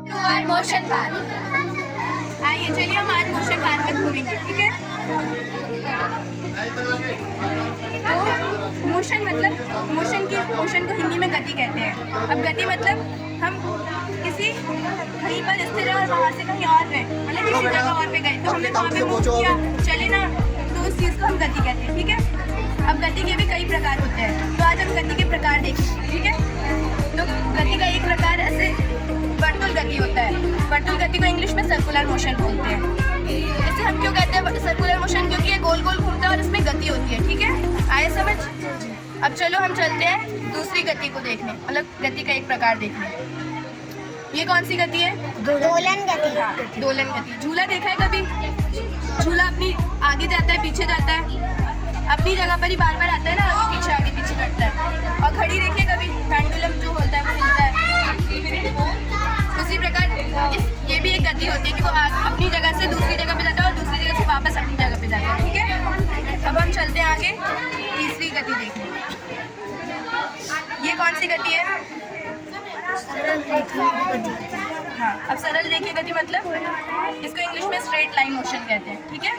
Motion park. आइए चलिए हम आज मोशन पार्क में घूमेंगे, ठीक है। तो मोशन को हिंदी में गति कहते हैं। अब गति मतलब हम किसी कहीं पर स्थिर है और वहाँ से कहीं और गए, मतलब किसी जगह और पे गए तो हमने वहाँ पे मूव किया, चले ना, तो उस चीज़ को हम गति कहते हैं, ठीक है। अब गति के भी कई प्रकार होते हैं, तो आज हम गति के प्रकार देखेंगे, ठीक है। तो गति का एक प्रकार ऐसे वर्तुल गति होता है। वर्तुल गति को इंग्लिश में सर्कुलर मोशन बोलते हैं। इसे हम क्यों कहते हैं सर्कुलर मोशन? क्योंकि ये गोल गोल घूमता है और इसमें गति होती है, ठीक है। आए समझ? अब चलो हम चलते हैं दूसरी गति को देखने, मतलब गति का एक प्रकार देखने। ये कौन सी गति है? दोलन गति। हाँ, दोलन गति। झूला देखा है कभी? झूला अपनी आगे जाता है, पीछे जाता है, अपनी जगह पर ही बार बार आता है ना, आगे पीछे करता है। और घड़ी देखिए कभी? पेंडुलम जो होता है वो हिलता है। उसी प्रकार ये भी एक गति होती है कि वो अपनी जगह से दूसरी जगह पे जाता है और दूसरी जगह से वापस अपनी जगह पे जाता है, ठीक है। अब हम चलते हैं आगे तीसरी गति देखने। ये कौन सी गति है? हाँ, अब सरल रेखीय गति मतलब इसको इंग्लिश में स्ट्रेट लाइन मोशन कहते हैं, ठीक है।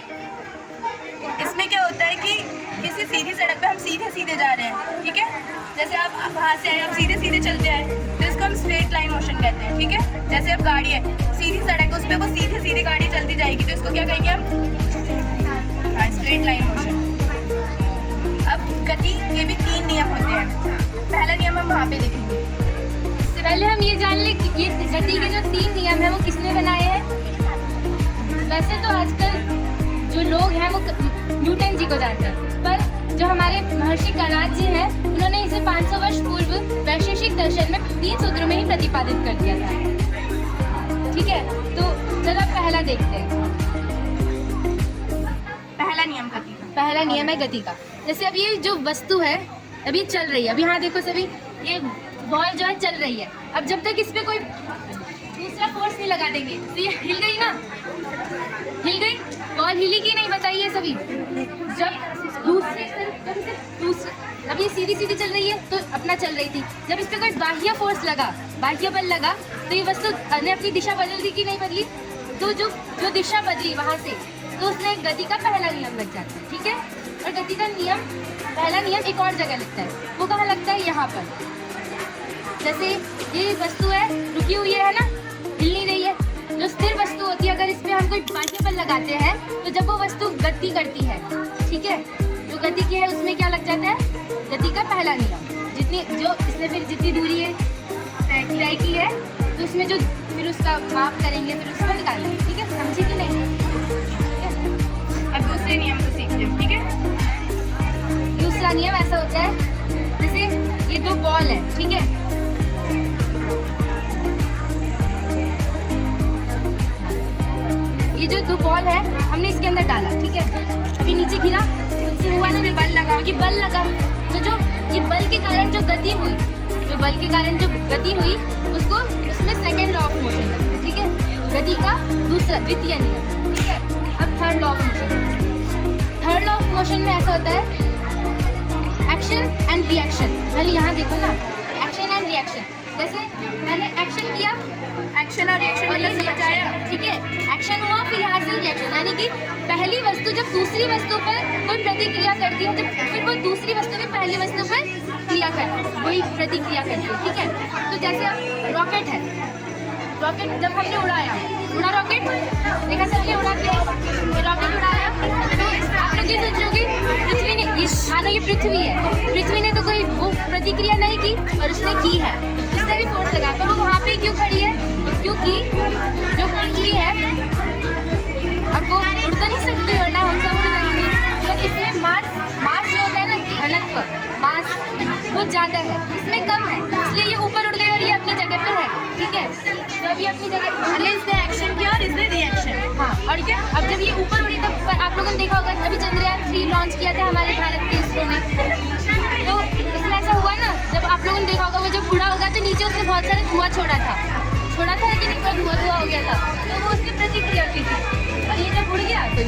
इसमें क्या होता है कि किसी सीधी सड़क पे हम सीधे सीधे जा रहे हैं, ठीक है। जैसे आप वहाँ से आए, हम सीधे सीधे चलते आए, तो इसको हम स्ट्रेट लाइन मोशन कहते हैं, ठीक है। जैसे अब गाड़ी है, सीधी सड़क है, उस पर वो सीधे सीधे गाड़ी चलती जाएगी, तो इसको क्या कहेंगे हम? हाँ, स्ट्रेट लाइन मोशन। अब गति के भी 3 नियम होते हैं। पहला नियम हम वहाँ पे देखेंगे। इससे पहले हम ये जान लें कि ये गति के जो 3 नियम हैं वो किसने बनाए हैं। वैसे तो आजकल जो लोग हैं वो न्यूटन जी को जानते हैं, पर जो हमारे महर्षि कणाद जी हैं उन्होंने इसे 500 वर्ष पूर्व वैशेषिक दर्शन में 3 सूत्रों में ही प्रतिपादित कर दिया था, ठीक है। तो चलो अब पहला देखते हैं। पहला नियम गति का। पहला नियम है गति का। जैसे अब ये जो वस्तु है अभी चल रही है, अभी यहाँ देखो सभी, ये बॉल जो है चल रही है। अब जब तक इस पे कोई दूसरा फोर्स नहीं लगा देंगे तो ये हिल गई ना, हिल गई, बॉल हिली कि नहीं बताइए सभी। जब अब ये सीधी सीधी चल रही है तो अपना चल रही थी, जब इस पे कोई बाह्य फोर्स लगा, बाह्य बल लगा, तो ये वस्तु ने अपनी दिशा बदल दी कि नहीं बदली। तो जो दिशा बदली वहां से, तो उसने गति का पहला नियम लग जाता है, ठीक है। और गति का नियम, पहला नियम एक और जगह लगता है, वो कहाँ लगता है? यहाँ पर। जैसे ये वस्तु है, रुकी हुई है ना, हिल नहीं रही है। जो स्थिर वस्तु होती है, अगर इस पे हम कोई बाह्य बल लगाते हैं तो जब वो वस्तु गति करती है, ठीक है, जो गति की है उसमें क्या लग जाता है? गति का पहला नियम। इसने फिर जितनी दूरी है तय की है, तो उसमें जो फिर उसका माप करेंगे, फिर उसको निकालेंगे, ठीक है। समझे कि नहीं? ठीक है। अब दूसरे नियम को सीखते हैं, ठीक है। दूसरा नियम ऐसा होता है, जैसे ये 2 बॉल है, ठीक है, ये जो 2 बॉल है हमने इसके अंदर डाला, ठीक है। अभी नीचे गिरा, उससे हुआ ना, बल लगा, कि बल लगा, तो जो ये बल के कारण जो गति हुई, उसको उसमें सेकेंड लॉ ऑफ मोशन लगता है, ठीक है। गति का द्वितीय नियम, ठीक है। अब third law of motion. Third law of motion में ऐसा होता है, एक्शन एंड रिएक्शन। पहले यहाँ देखो ना, एक्शन एंड रिएक्शन। जैसे मैंने एक्शन किया, एक्शन और रिएक्शन मतलब समझ आया, ठीक है। एक्शन हुआ, फिर यहाँ से रिएक्शन, यानी कि पहली वस्तु जब दूसरी वस्तु पर कोई प्रतिक्रिया करती है, जब फिर वो दूसरी वस्तु भी पहली वस्तु पर क्रिया करती है, वही प्रतिक्रिया करती है, ठीक है। तो जैसे रॉकेट है, रॉकेट जब हमने उड़ा रॉकेट, देखा सबने उड़ा के रॉकेट उड़ाया, तो आप लोग ये सोचोगे पृथ्वी ने, मानो ये पृथ्वी है, पृथ्वी ने तो कोई वो प्रतिक्रिया नहीं की, और उसने की है, उसने भी फोर्स लगा, पर वो वहाँ पे क्यों खड़ी है? क्योंकि जो पृथ्वी है अब वो उड़ तो नहीं सकती, वरना हम सब उड़ जाएंगे, तो इसमें मास जो होता है ना, घनत्व, मास वो ज़्यादा है, इसमें कम है, इसलिए ये ऊपर उड़ गई और ये अपनी जगह पे है, ठीक है। तो अभी अपनी जगह, इसने एक्शन किया और इसने रिएक्शन। हाँ, और क्या, अब जब ये ऊपर उड़ी तब आप लोगों ने देखा होगा, अभी चंद्रयान 3 लॉन्च किया था हमारे भारत के इसरो ने, तो इसमें ऐसा हुआ ना, जब आप लोगों ने देखा होगा वो जब उड़ा होगा तो नीचे उसने बहुत सारा धुआं छोड़ा था, लेकिन पूरा धुआं हो गया था, तो वो उसकी प्रतिक्रिया की थी, और ये जब उड़ गया तो